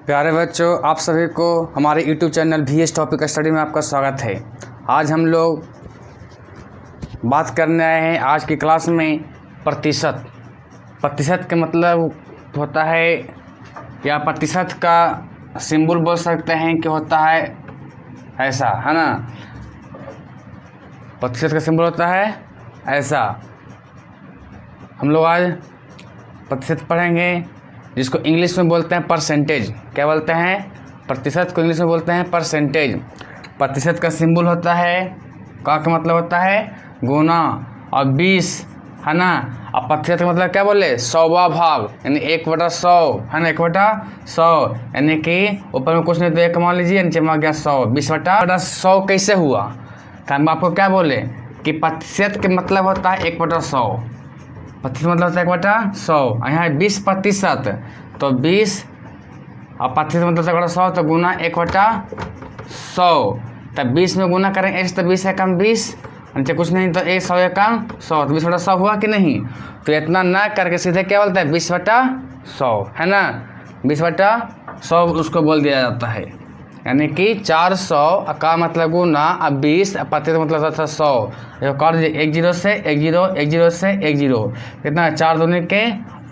प्यारे बच्चों, आप सभी को हमारे YouTube channel VS topic study में आपका स्वागत है। आज हम लोग बात करने आए हैं आज की क्लास में प्रतिशत। प्रतिशत के मतलब होता है या प्रतिशत का सिंबल बोल सकते हैं कि होता है ऐसा, है ना। प्रतिशत का सिंबल होता है ऐसा। हम लोग आज प्रतिशत पढ़ेंगे जिसको इंग्लिश में बोलते हैं परसेंटेज। क्या बोलते हैं? प्रतिशत को इंग्लिश में बोलते हैं परसेंटेज। प्रतिशत का सिंबल होता है का मतलब होता है गुना और 20, है ना। अब प्रतिशत का मतलब क्या बोले? 100वां भाग, यानी 1/100, है ना। 1/100 यानी कि ऊपर में कुछ नहीं तो एक मान लीजिए, नीचे में आ गया 100। 20/100 कैसे हुआ? तो हम आपको क्या बोले कि प्रतिशत के मतलब होता है 1/100। प्रतिशत मतलब होता है 1/100। यहाँ 20%, तो 20 और प्रतिशत मतलब 1/100, तो गुना 1/100। तब 20 में गुना करेंगे ऐसे, तो 20 एकम 20, नीचे कुछ नहीं तो 100 एकम 100, तो 20/100 हुआ कि नहीं। तो इतना ना करके सीधे क्या बोलते हैं? 20/100, है ना। 20/100 उसको बोल दिया जाता है, यानी कि 400 का मतलब गुना अब 20 प्रतिशत मतलब था 100। कर दीजिए 1 0 से 1 0, 1 0 से 1 0, कितना 4 दूनी के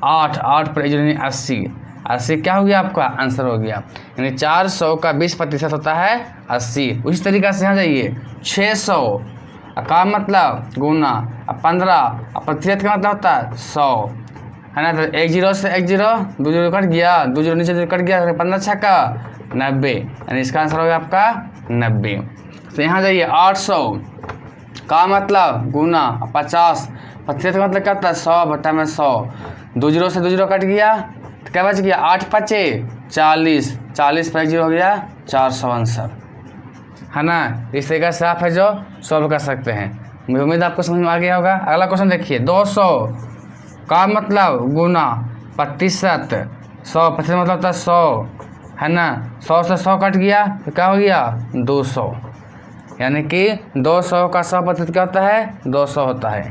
8, 8 पर 1 0 80। 80 क्या हो गया? आपका आंसर हो गया। यानी 400 का 20% होता है 80। उसी तरीक़े से यहाँ जाइए 600 का मतलब गुना अब 15, प्रतिशत का मतलब होता है 100, है ना। तो 1 0 से 1 0, 2 0 कट गया, 2 0 नीचे कट गया, 15 छक्का 90, यानी इसका आंसर हो गया आपका 90। तो यहाँ जाइए 800 का मतलब गुना 50, प्रतिशत का मतलब क्या होता है 100/100। 2 0 से 2 0 कट गया, तो क्या बच गया? 8 5 40, 40 पर 1 0 हो गया 400 आंसर, है ना। इस तरीके से आप है जो सॉल्व कर सकते हैं। मुझे उम्मीद आपको समझ में आ गया होगा। अगला क्वेश्चन देखिए 200 का मतलब गुना प्रतिशत 100, प्रतिशत मतलब होता है 100, है ना। 100 से 100 कट गया तो क्या हो गया? 200, यानी कि 200 का 100% क्या होता है? 200 होता है।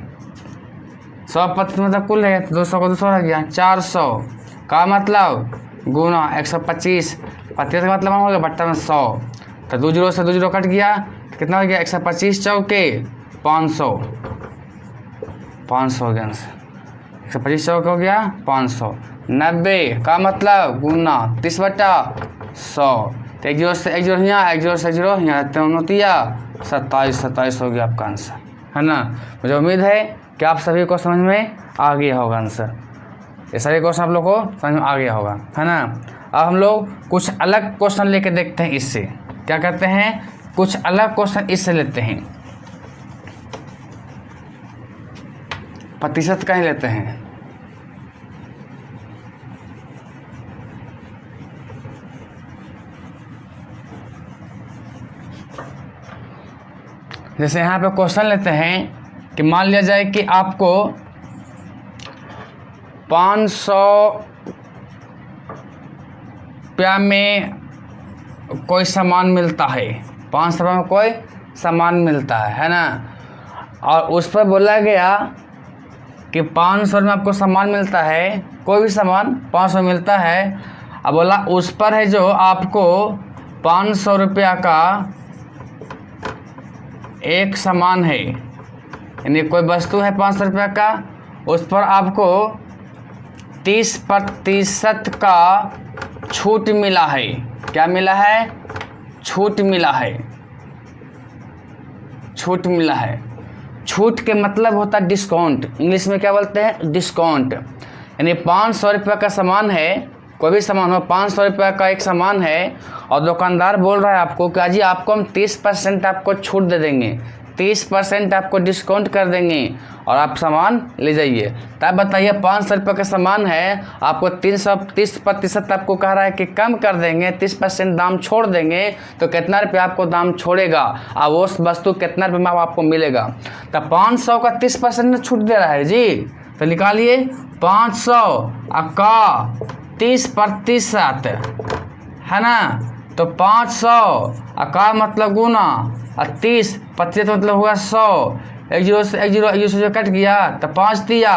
100% मतलब कुल है, तो 200 को 200 रह गया। 400 का मतलब गुना 125, प्रतिशत का मतलब हो गया 1/100, तो 2 0 से 2 0 कट गया, कितना हो गया? 125 चौके 500, 500 हो गया आंसर। 125 चौके हो गया 500। 90 का मतलब गुना 30/100, तो 1 0 से 1 0 यहाँ, 1 0 से 1 0 यहाँ, 27 हो गया आपका आंसर, है ना। मुझे उम्मीद है कि आप सभी को समझ में आ गया होगा आंसर। ये सारे क्वेश्चन आप लोग को समझ में आ गया होगा, है ना। अब हम लोग कुछ अलग क्वेश्चन लेके देखते हैं। इससे क्या करते हैं? कुछ अलग क्वेश्चन इससे लेते हैं, प्रतिशत का ही लेते हैं। जैसे यहाँ पे क्वेश्चन लेते हैं कि मान लिया जाए कि आपको 500 रुपया में कोई सामान मिलता है। 500 रुपये में कोई सामान मिलता है ना। और उस पर बोला गया कि 500 में आपको सामान मिलता है, कोई भी सामान 500 मिलता है। अब बोला उस पर है जो आपको 500 रुपया का एक सामान है, यानी कोई वस्तु है 500 रुपया का, उस पर आपको 30% का छूट मिला है। क्या मिला है? छूट मिला है। छूट मिला है। छूट के मतलब होता है डिस्काउंट। इंग्लिश में क्या बोलते हैं? डिस्काउंट। यानी 500 रुपये का सामान है, कोई भी सामान हो, 500 रुपये का एक सामान है, और दुकानदार बोल रहा है आपको कि जी आपको हम 30% आपको छूट दे देंगे, 30% आपको डिस्काउंट कर देंगे और आप सामान ले जाइए। तब बताइए 500 रुपये का सामान है, आपको 30% आपको कह रहा है कि कम कर देंगे, 30% दाम छोड़ देंगे, तो कितना रुपया आपको दाम छोड़ेगा और वो वस्तु कितना रुपये में आपको मिलेगा। तब 500 का 30% छूट दे रहा है जी, तो निकालिए 500 का 30%, है ना। तो 500 का मतलब गुना और 30% मतलब हुआ 100। 1 0 से 1 0, 1 0 से कट गया तो 5 दिया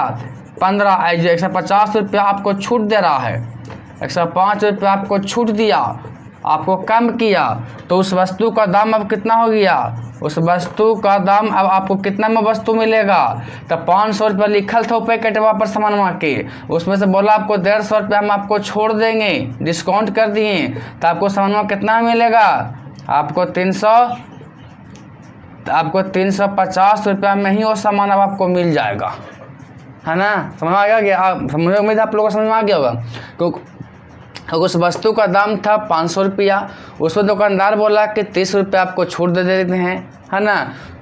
15, 150 रुपया आपको छूट दे रहा है। 105 रुपये आपको छूट दिया, आपको कम किया, तो उस वस्तु का दाम अब कितना हो गया? उस वस्तु का दाम अब आपको कितना में वस्तु मिलेगा? तो 500 रुपये लिखल था पैकेटवा पर सामानवा के, उसमें से बोला आपको 150 रुपये हम आपको छोड़ देंगे, डिस्काउंट कर दिए, तो आपको सामानवा कितना मिलेगा? आपको 350 रुपये में ही वो सामान अब आपको मिल जाएगा, है ना? समझ में आ गया? मुझे उम्मीद है आप लोगों को समझ में आ गया होगा। क्योंकि उस वस्तु का दाम था 500 रुपया, उसमें दुकानदार बोला कि 30 रुपये आपको छूट दे देते हैं, है ना?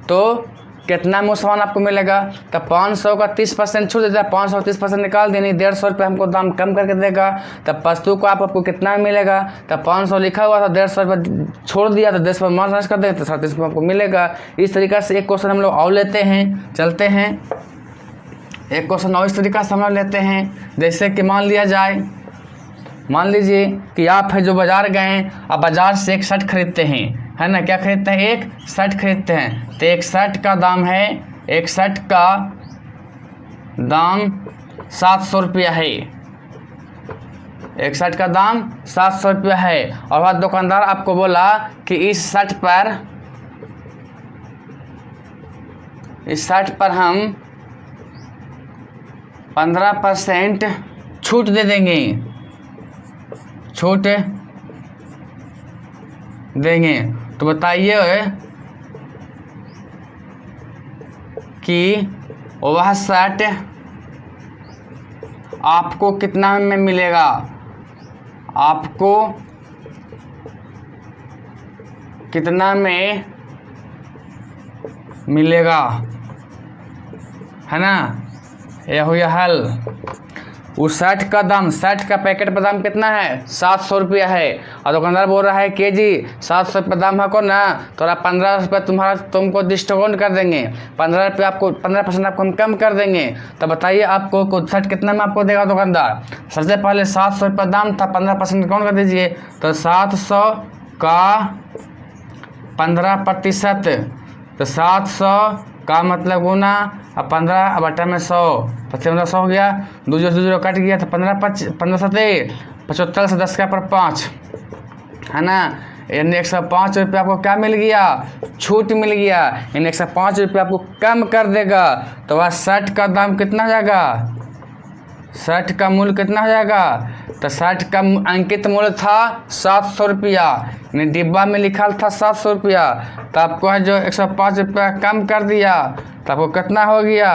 तो कितना में सामान आपको मिलेगा? तो 500 का 30% छूट देता है, 500 30% निकाल देनी, 150 रुपये हमको दाम कम करके देगा। तब वस्तु को आपको कितना मिलेगा? तब 500 लिखा हुआ था, 150 रुपये छोड़ दिया तो 10 रुपये माइनस कर देंगे तो 37 रुपये आपको मिलेगा। इस तरीक़े से एक क्वेश्चन हम लोग और लेते हैं, चलते हैं एक क्वेश्चन और इस तरीक़ा से हम लोग लेते हैं। जैसे कि मान लीजिए कि आप है जो बाज़ार गए, आप बाज़ार से एक शर्ट खरीदते हैं, है ना? क्या खरीदते हैं? एक शर्ट खरीदते हैं। तो एक शर्ट का दाम है, एक शर्ट का दाम 700 रुपया है, एक शर्ट का दाम 700 रुपया है। और वह दुकानदार आपको बोला कि इस शर्ट पर हम 15% छूट दे देंगे, छूट देंगे। तो बताइए कि वह शर्ट आपको कितना में मिलेगा? आपको कितना में मिलेगा, है ना? यह हुआ हल। उस शर्ट का दाम, शर्ट का पैकेट का दाम कितना है? 700 रुपया है, और दुकानदार बोल रहा है कि जी 700 रुपये दाम है को ना, थोड़ा 15 रुपये तुमको डिस्काउंट कर देंगे, 15 रुपये आपको 15% आपको हम कम कर देंगे। तो बताइए आपको शर्ट कितना में आपको देगा दुकानदार? सबसे पहले 700 रुपये दाम था, 15% डिस्काउंट कर दीजिए, तो 700 का 15%, तो 700 का मतलब गुना, अब 15 अब 8 में 100, 100 हो गया, 2 0 कट गया, तो 15 7 75 से 10 का पर 5, है ना? यानी 105 रुपये आपको क्या मिल गया? छूट मिल गया, यानी 105 रुपये आपको कम कर देगा। तो वह शर्ट का दाम कितना हो जाएगा? शर्ट का मूल्य कितना हो जाएगा? तो शर्ट का अंकित मूल्य था 700 रुपया, यानी डिब्बा में लिखा था 700 रुपया, तो आपको है जो 105 रुपया कम कर दिया, तो आपको कितना हो गया?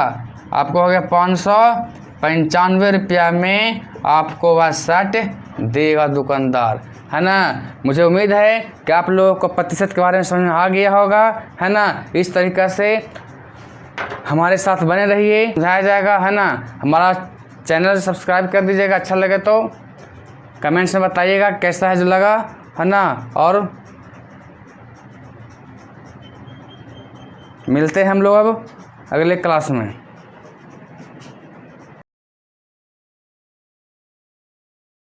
आपको हो गया 595 रुपया में आपको वह शर्ट देगा दुकानदार, है ना? मुझे उम्मीद है कि आप लोगों को प्रतिशत के बारे में समझ में आ गया होगा, है ना? इस तरीक़े से हमारे साथ बने रहिए, समझाया जाएगा, है ना? हमारा चैनल सब्सक्राइब कर दीजिएगा, अच्छा लगे तो कमेंट्स में बताइएगा कैसा है जो लगा, है ना? और मिलते हैं हम लोग अब अगले क्लास में।